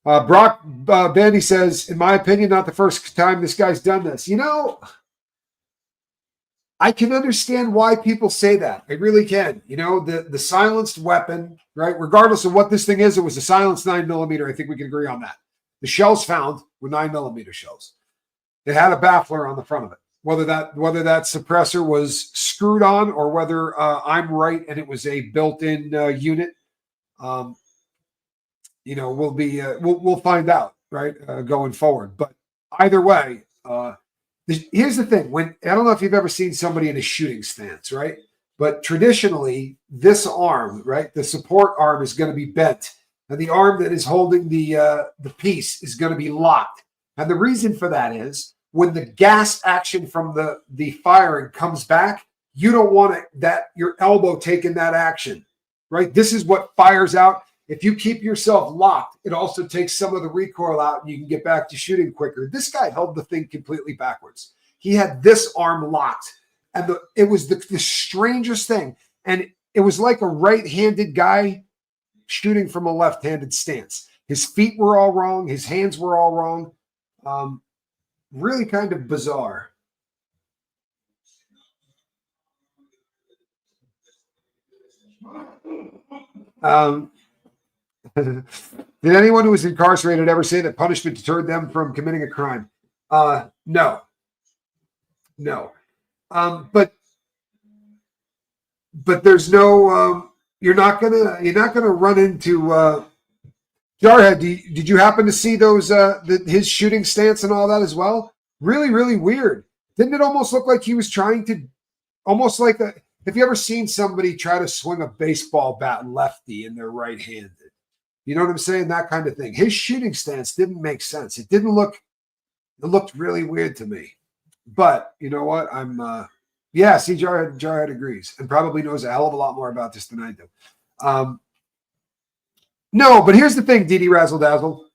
[SPEAKER 1] Brock Bandy says, in my opinion, not the first time this guy's done this. You know, I can understand why people say that. I really can. You know, the silenced weapon, right? Regardless of what this thing is, it was a silenced 9mm. I think we can agree on that. The shells found were 9mm shells. It had a baffler on the front of it. Whether that suppressor was screwed on or whether I'm right and it was a built-in unit, you know, we'll find out, right, going forward. But either way, here's the thing. I don't know if you've ever seen somebody in a shooting stance, right? But traditionally, this arm, right, the support arm is going to be bent, and the arm that is holding the piece is going to be locked. And the reason for that is when the gas action from the firing comes back, you don't want your elbow taking that action, right? This is what fires out. If you keep yourself locked, it also takes some of the recoil out and you can get back to shooting quicker. This guy held the thing completely backwards. He had this arm locked, and it was the strangest thing. And it was like a right-handed guy shooting from a left-handed stance. His feet were all wrong. His hands were all wrong. Really kind of bizarre. Did anyone who was incarcerated ever say that punishment deterred them from committing a crime? No. But there's no. You're not gonna run into. Jarhead, did you happen to see those his shooting stance and all that as well? Really, really weird. Didn't it almost look like he was trying to, almost like have you ever seen somebody try to swing a baseball bat lefty and they're right-handed? You know what I'm saying? That kind of thing. His shooting stance didn't make sense. It looked really weird to me. But you know what? See, Jarhead agrees and probably knows a hell of a lot more about this than I do. No, but here's the thing, Dee Razzle Dazzle.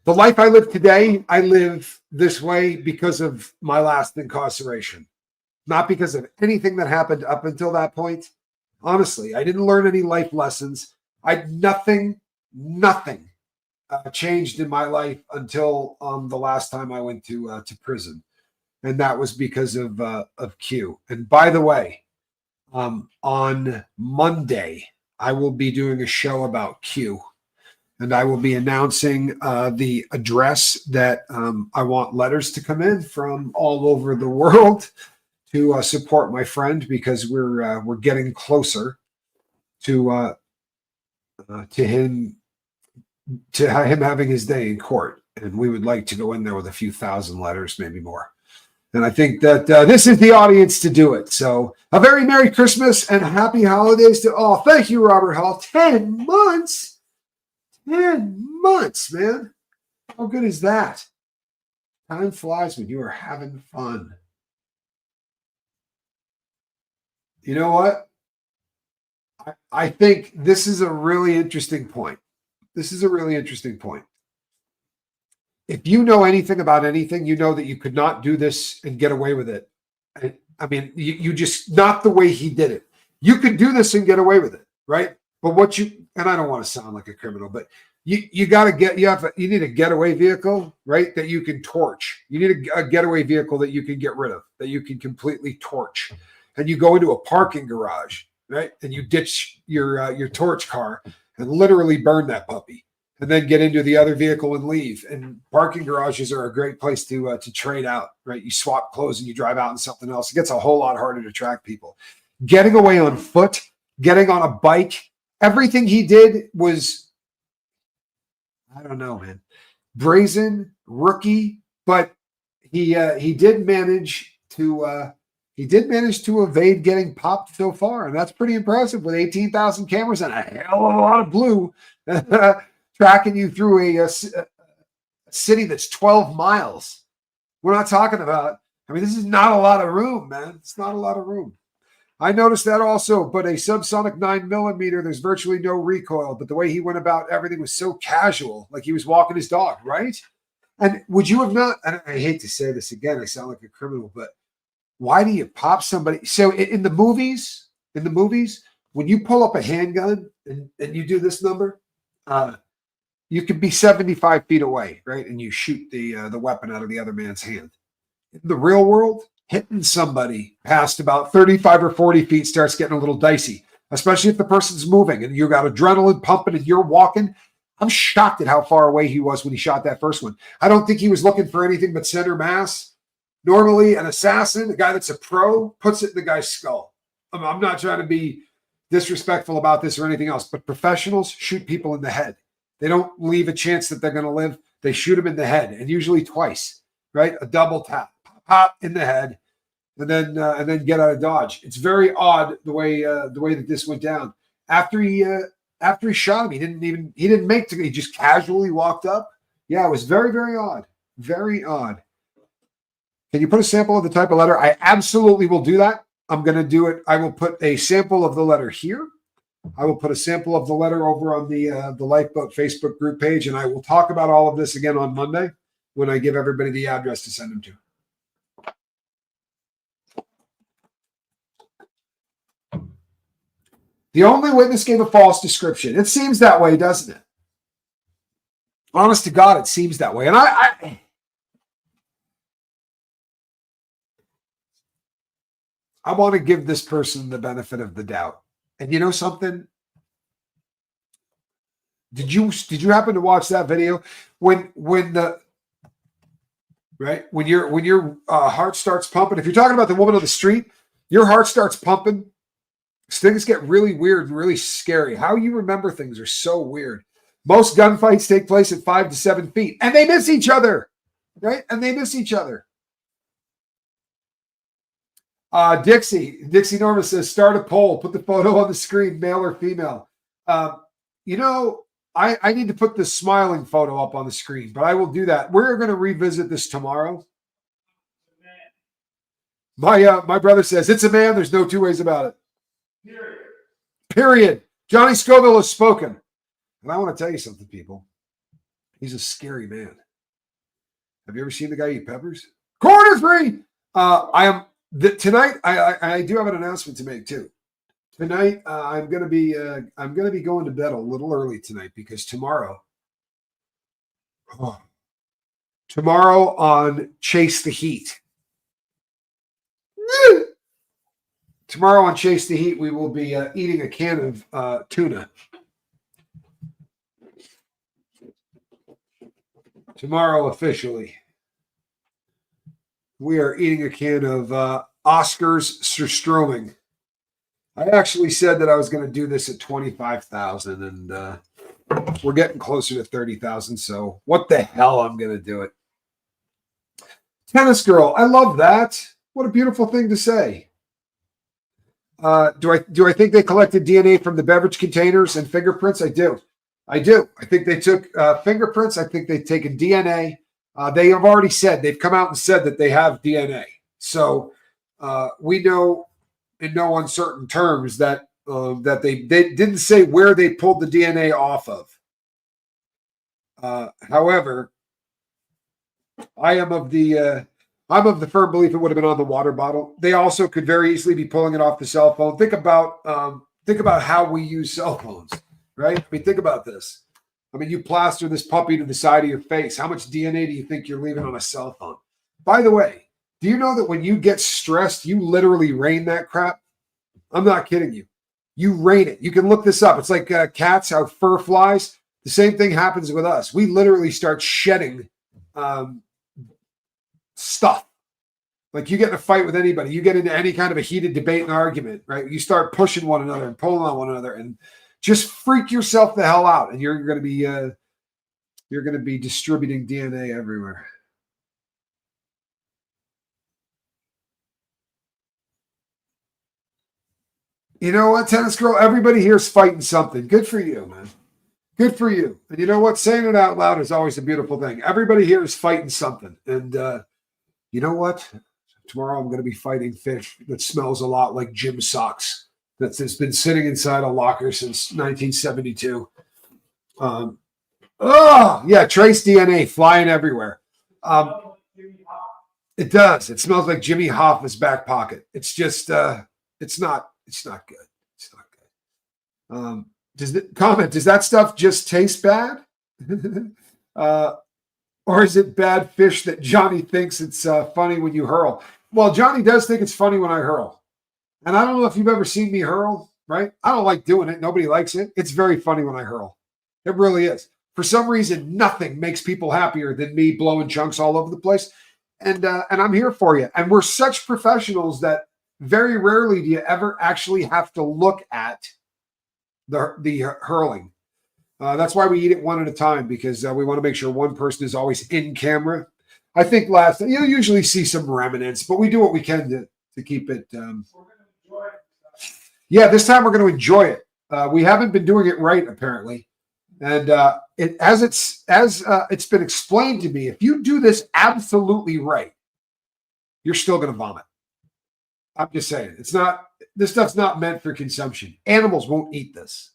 [SPEAKER 1] The life I live today, I live this way because of my last incarceration, not because of anything that happened up until that point. Honestly, I didn't learn any life lessons. Nothing changed in my life until the last time I went to prison, and that was because of Q. And by the way, on Monday, I will be doing a show about Q, and I will be announcing the address that I want letters to come in from all over the world to support my friend, because we're getting closer to him having his day in court, and we would like to go in there with a few thousand letters, maybe more. And I think that this is the audience to do it. So a very Merry Christmas and happy holidays to all. Thank you, Robert Hall. 10 months. 10 months, man. How good is that? Time flies when you are having fun. You know what? I think this is a really interesting point. If you know anything about anything, you know that you could not do this and get away with it. I mean, you just, not the way he did it. You could do this and get away with it, right? But and I don't want to sound like a criminal, but you need a getaway vehicle, right? That you can torch. You need a getaway vehicle that you can get rid of, that you can completely torch. And you go into a parking garage, right? And you ditch your torch car and literally burn that puppy, and then get into the other vehicle and leave. And parking garages are a great place to trade out, right? You swap clothes and you drive out in something else. It gets a whole lot harder to track people. Getting away on foot, getting on a bike, everything he did was, I don't know, man, brazen, rookie, but he did manage to He did manage to evade getting popped so far, and that's pretty impressive with 18,000 cameras and a hell of a lot of blue tracking you through a city that's 12 miles. We're not talking about, I mean, this is not a lot of room, man. It's not a lot of room. I noticed that also, but a subsonic 9mm, there's virtually no recoil, but the way he went about everything was so casual, like he was walking his dog, right? And would you have not, and I hate to say this again, I sound like a criminal, but why do you pop somebody? So in the movies, when you pull up a handgun and you do this number, you could be 75 feet away, right? And you shoot the weapon out of the other man's hand. In the real world, hitting somebody past about 35 or 40 feet starts getting a little dicey, especially if the person's moving and you got adrenaline pumping and you're walking. I'm shocked at how far away he was when he shot that first one. I don't think he was looking for anything but center mass. Normally, an assassin, a guy that's a pro, puts it in the guy's skull. I'm not trying to be disrespectful about this or anything else, but professionals shoot people in the head. They don't leave a chance that they're going to live. They shoot them in the head, and usually twice, right? A double tap, pop in the head, and then get out of dodge. It's very odd the way that this went down. After he shot him, he didn't make to. He just casually walked up. Yeah, it was very, very odd. Very odd. Can you put a sample of the type of letter? I absolutely will do that. I'm going to do it. I will put a sample of the letter here. I will put a sample of the letter over on the Lifeboat Facebook group page, and I will talk about all of this again on Monday when I give everybody the address to send them to. The only witness gave a false description. It seems that way, doesn't it? Honest to God, it seems that way. And I want to give this person the benefit of the doubt. And you know something? Did you happen to watch that video when your heart starts pumping? If you're talking about the woman on the street, your heart starts pumping. Things get really weird and really scary. How you remember things are so weird. Most gunfights take place at 5 to 7 feet, and they miss each other, right? And they miss each other. Dixie Norma says, start a poll, put the photo on the screen, male or female. I need to put the smiling photo up on the screen, but I will do that. We're going to revisit this tomorrow. My brother says, it's a man. There's no two ways about it. Period. Johnny Scoville has spoken. And I want to tell you something, people. He's a scary man. Have you ever seen the guy eat peppers? Corner three. Tonight, I do have an announcement to make too. Tonight, I'm gonna be going to bed a little early tonight because tomorrow on Chase the Heat. Tomorrow on Chase the Heat, we will be eating a can of tuna. Tomorrow, officially, we are eating a can of Oscar's Surstroming. I actually said that I was going to do this at 25,000, and we're getting closer to 30,000. So what the hell? I'm going to do it. Tennis girl, I love that. What a beautiful thing to say. Do I think they collected DNA from the beverage containers and fingerprints? I do. I think they took fingerprints. I think they've taken DNA. They have already said, they've come out and said that they have DNA. So we know in no uncertain terms that they didn't say where they pulled the DNA off of. However, I'm of the firm belief it would have been on the water bottle. They also could very easily be pulling it off the cell phone. Think about how we use cell phones, right? I mean, think about this. I mean, you plaster this puppy to the side of your face. How much DNA do you think you're leaving on a cell phone? By the way, do you know that when you get stressed, you literally rain that crap? I'm not kidding you. You rain it. You can look this up. It's like cats, how fur flies. The same thing happens with us. We literally start shedding stuff. Like you get in a fight with anybody, you get into any kind of a heated debate and argument, right? You start pushing one another and pulling on one another and just freak yourself the hell out. And you're going to be distributing DNA everywhere. You know what, tennis girl? Everybody here is fighting something. Good for you, man. Good for you. And you know what? Saying it out loud is always a beautiful thing. Everybody here is fighting something. And you know what? Tomorrow I'm going to be fighting fish that smells a lot like gym socks. That's been sitting inside a locker since 1972. Trace DNA flying everywhere. It does. It smells like Jimmy Hoffa's back pocket. It's just, it's not good. It's not good. Does that stuff just taste bad? Or is it bad fish that Johnny thinks it's funny when you hurl? Well, Johnny does think it's funny when I hurl. And I don't know if you've ever seen me hurl, right? I don't like doing it. Nobody likes it. It's very funny when I hurl. It really is. For some reason, nothing makes people happier than me blowing chunks all over the place. And I'm here for you. And we're such professionals that very rarely do you ever actually have to look at the hurling. That's why we eat it one at a time, because we want to make sure one person is always in camera. I think you'll usually see some remnants, but we do what we can to keep it. Yeah, this time we're going to enjoy it. We haven't been doing it right, apparently. And it's been explained to me, if you do this absolutely right, you're still going to vomit. I'm just saying, this stuff's not meant for consumption. Animals won't eat this.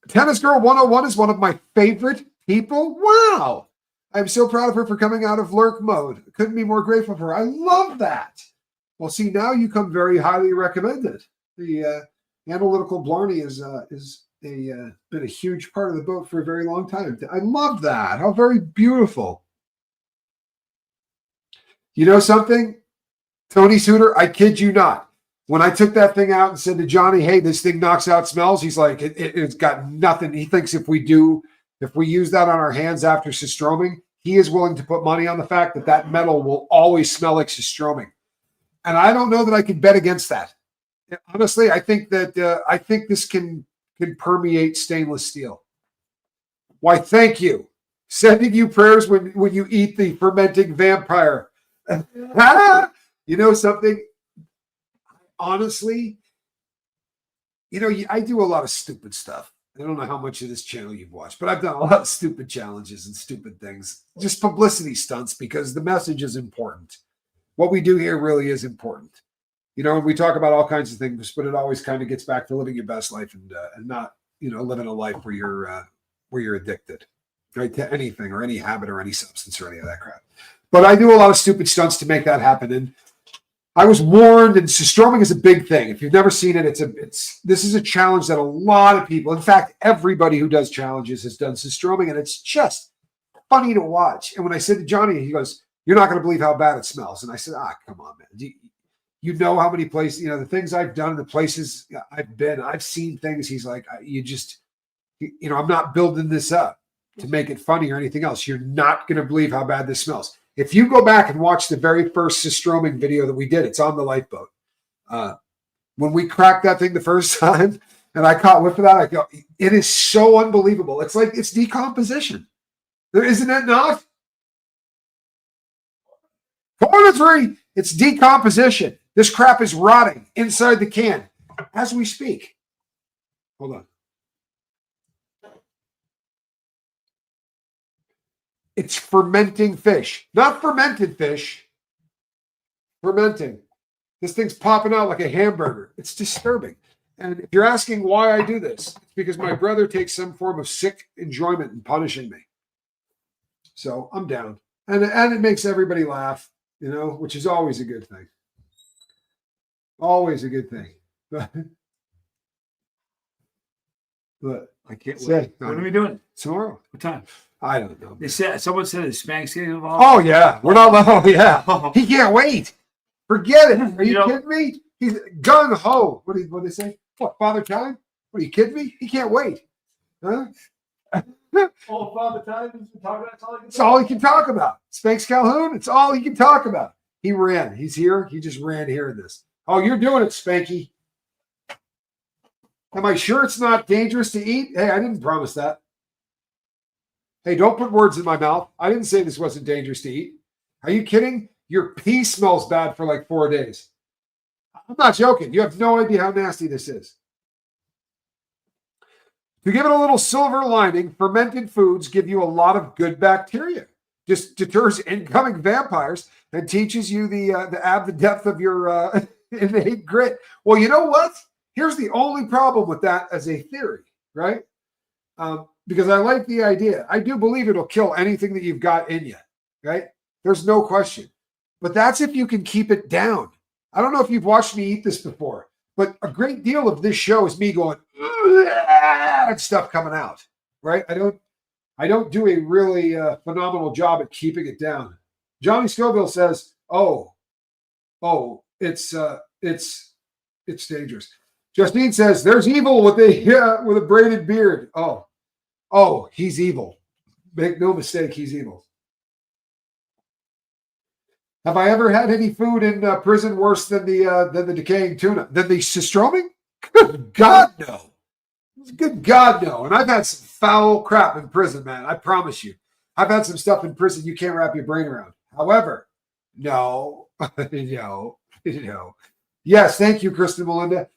[SPEAKER 1] Tennis Girl 101 is one of my favorite people. Wow. I'm so proud of her for coming out of lurk mode. Couldn't be more grateful for her. I love that. Well, see, now you come very highly recommended. The analytical Blarney is been a huge part of the boat for a very long time. I love that. How very beautiful. You know something? Tony Suter, I kid you not. When I took that thing out and said to Johnny, hey, this thing knocks out smells, he's like, it's got nothing. He thinks if we use that on our hands after systroming, he is willing to put money on the fact that metal will always smell like systroming. And I don't know that I can bet against that. Honestly, I think this can permeate stainless steel. Why, thank you. Sending you prayers when you eat the fermenting vampire. You know something? Honestly, I do a lot of stupid stuff. I don't know how much of this channel you've watched, but I've done a lot of stupid challenges and stupid things. Just publicity stunts, because the message is important. What we do here really is important. We talk about all kinds of things, but it always kind of gets back to living your best life and not, living a life where you're addicted, right, to anything or any habit or any substance or any of that crap. But I do a lot of stupid stunts to make that happen. And I was warned, and systroming is a big thing. If you've never seen it, this is a challenge that a lot of people, in fact, everybody who does challenges has done systroming, and it's just funny to watch. And when I said to Johnny, he goes, "You're not going to believe how bad it smells." And I said, come on, man. You know how many places, the things I've done, the places I've been, I've seen things. He's like, I'm not building this up to make it funny or anything else. You're not going to believe how bad this smells. If you go back and watch the very first systroming video that we did, it's on the lifeboat. When we cracked that thing the first time and I caught whiff of that, I go, it is so unbelievable. It's like it's decomposition. Isn't it not? 4-3. It's decomposition. This crap is rotting inside the can as we speak. Hold on. It's fermenting fish, not fermented fish. Fermenting. This thing's popping out like a hamburger. It's disturbing. And if you're asking why I do this, it's because my brother takes some form of sick enjoyment in punishing me. So I'm down. And it makes everybody laugh, which is always a good thing. Always a good thing. But I can't say.
[SPEAKER 2] When are we doing?
[SPEAKER 1] Tomorrow.
[SPEAKER 2] What time?
[SPEAKER 1] I don't know.
[SPEAKER 2] Someone said is Spanx getting involved?
[SPEAKER 1] Oh, yeah. We're not. Oh, yeah. He can't wait. Forget it. Are you kidding me? He's gung-ho. What do they say? What, Father Time? What, are you kidding me? He can't wait. Huh?
[SPEAKER 2] Oh, Father Time has been talking about.
[SPEAKER 1] That's all he can talk about. Spanx Calhoun, it's all he can talk about. He ran. He's here. He just ran here in this. Oh, you're doing it, Spanky. Am I sure it's not dangerous to eat? Hey, I didn't promise that. Hey, don't put words in my mouth. I didn't say this wasn't dangerous to eat. Are you kidding? Your pee smells bad for like 4 days. I'm not joking. You have no idea how nasty this is. To give it a little silver lining, fermented foods give you a lot of good bacteria. Just deters incoming vampires and teaches you the depth of your innate grit. Well, you know what? Here's the only problem with that as a theory, right? Because I like the idea. I do believe it'll kill anything that you've got in you, right? There's no question. But that's if you can keep it down. I don't know if you've watched me eat this before, but a great deal of this show is me going and stuff coming out, right? I don't do a really phenomenal job at keeping it down. Johnny Scoville says, it's dangerous. Justine says, there's evil with a braided beard. Oh, he's evil. Make no mistake, he's evil. Have I ever had any food in prison worse than the decaying tuna? Than the Sistroming? Good God, no. Good God, no. And I've had some foul crap in prison, man. I promise you. I've had some stuff in prison you can't wrap your brain around. However, no. Yes, thank you, Kristen Melinda.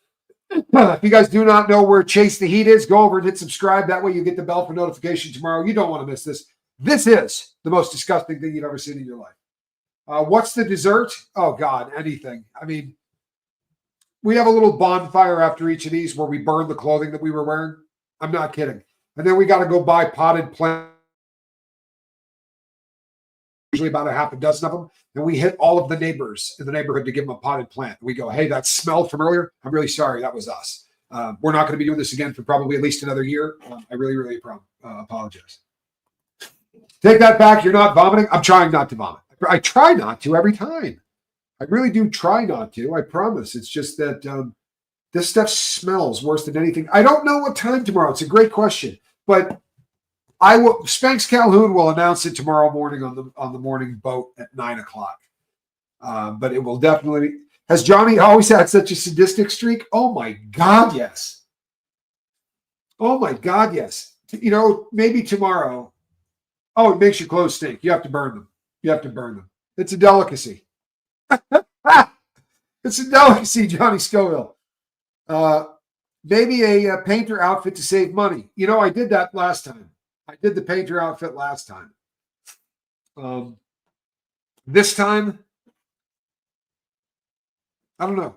[SPEAKER 1] If you guys do not know where Chase the Heat is, go over and hit subscribe. That way you get the bell for notification tomorrow. You don't want to miss this. This is the most disgusting thing you've ever seen in your life. What's the dessert? Oh, God, anything. I mean, we have a little bonfire after each of these where we burn the clothing that we were wearing. I'm not kidding. And then we got to go buy potted plants, usually about a half a dozen of them. And we hit all of the neighbors in the neighborhood to give them a potted plant. We go, hey, that smelled from earlier. I'm really sorry. That was us. We're not going to be doing this again for probably at least another year. I really, really apologize. Take that back. You're not vomiting. I'm trying not to vomit. I try not to every time. I really do try not to. I promise. It's just that this stuff smells worse than anything. I don't know what time tomorrow. It's a great question, but Spanx Calhoun will announce it tomorrow morning on the morning boat at 9:00. But it will definitely. Has Johnny always had such a sadistic streak? Oh my God, yes. Oh my God, yes. You know, maybe tomorrow. Oh, it makes your clothes stink. You have to burn them. It's a delicacy. It's a delicacy, Johnny Scoville. Maybe a painter outfit to save money. You know, I did that last time. I did the painter outfit last time. This time, I don't know.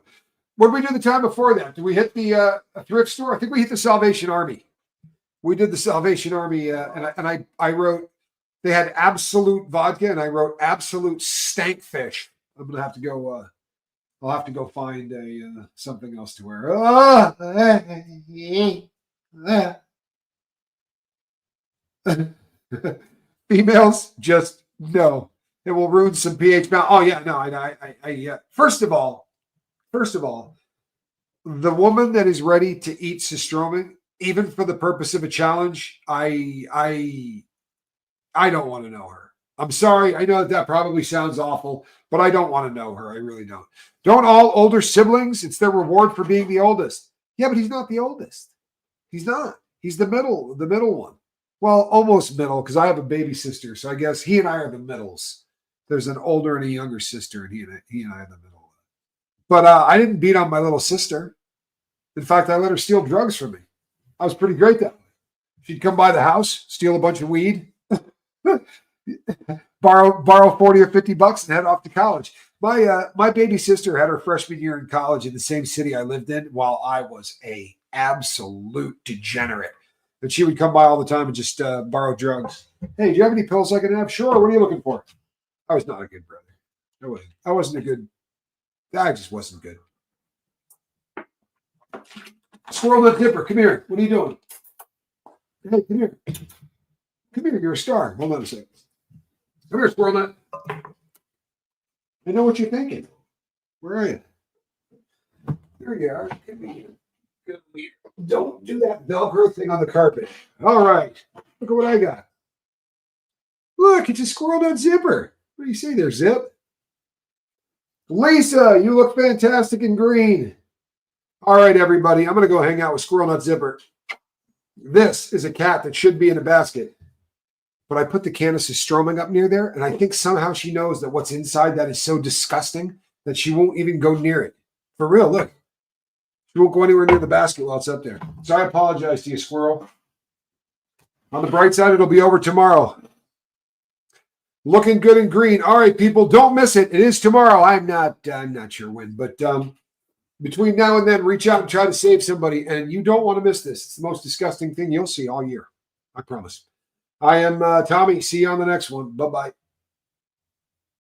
[SPEAKER 1] What did we do the time before that? Did we hit the thrift store? I think we hit the Salvation Army. We did the Salvation Army, and I wrote. They had absolute vodka, and I wrote absolute stank fish. I'm gonna have to go. I'll have to go find something else to wear. Females, just no. It will ruin some pH balance. Oh yeah, no. I first of all, the woman that is ready to eat Sistroming, even for the purpose of a challenge, I don't want to know her. I'm sorry. I know that probably sounds awful, but I don't want to know her. I really don't. Don't all older siblings? It's their reward for being the oldest. Yeah, but he's not the oldest. He's not. He's the middle one. Well, almost middle, because I have a baby sister. So I guess he and I are the middles. There's an older and a younger sister, and he and I are the middle. But I didn't beat on my little sister. In fact, I let her steal drugs from me. I was pretty great that way. She'd come by the house, steal a bunch of weed, borrow 40 or 50 bucks and head off to college. My baby sister had her freshman year in college in the same city I lived in while I was a absolute degenerate. And she would come by all the time and just borrow drugs. Hey, do you have any pills I can have? Sure. What are you looking for? I was not a good brother. I wasn't a good. I just wasn't good. Squirrel Nut Dipper, come here. What are you doing? Hey, come here. Come here. You're a star. Hold on a second. Come here, Squirrel Nut. I know what you're thinking. Where are you? There you are. Come here. Don't do that Velcro thing on the carpet. All right. Look at what I got. Look, it's a Squirrel Nut zipper. What do you say there, Zip? Lisa, you look fantastic in green. All right, everybody. I'm going to go hang out with Squirrel Nut Zipper. This is a cat that should be in a basket. But I put the can of Sistroming up near there, and I think somehow she knows that what's inside that is so disgusting that she won't even go near it. For real, look. She won't go anywhere near the basket while it's up there. So I apologize to you, squirrel. On the bright side, it'll be over tomorrow. Looking good and green. All right, people, don't miss it. It is tomorrow. I'm not sure when, but between now and then, reach out and try to save somebody. And you don't want to miss this. It's the most disgusting thing you'll see all year. I promise. I am Tommy. See you on the next one. Bye-bye.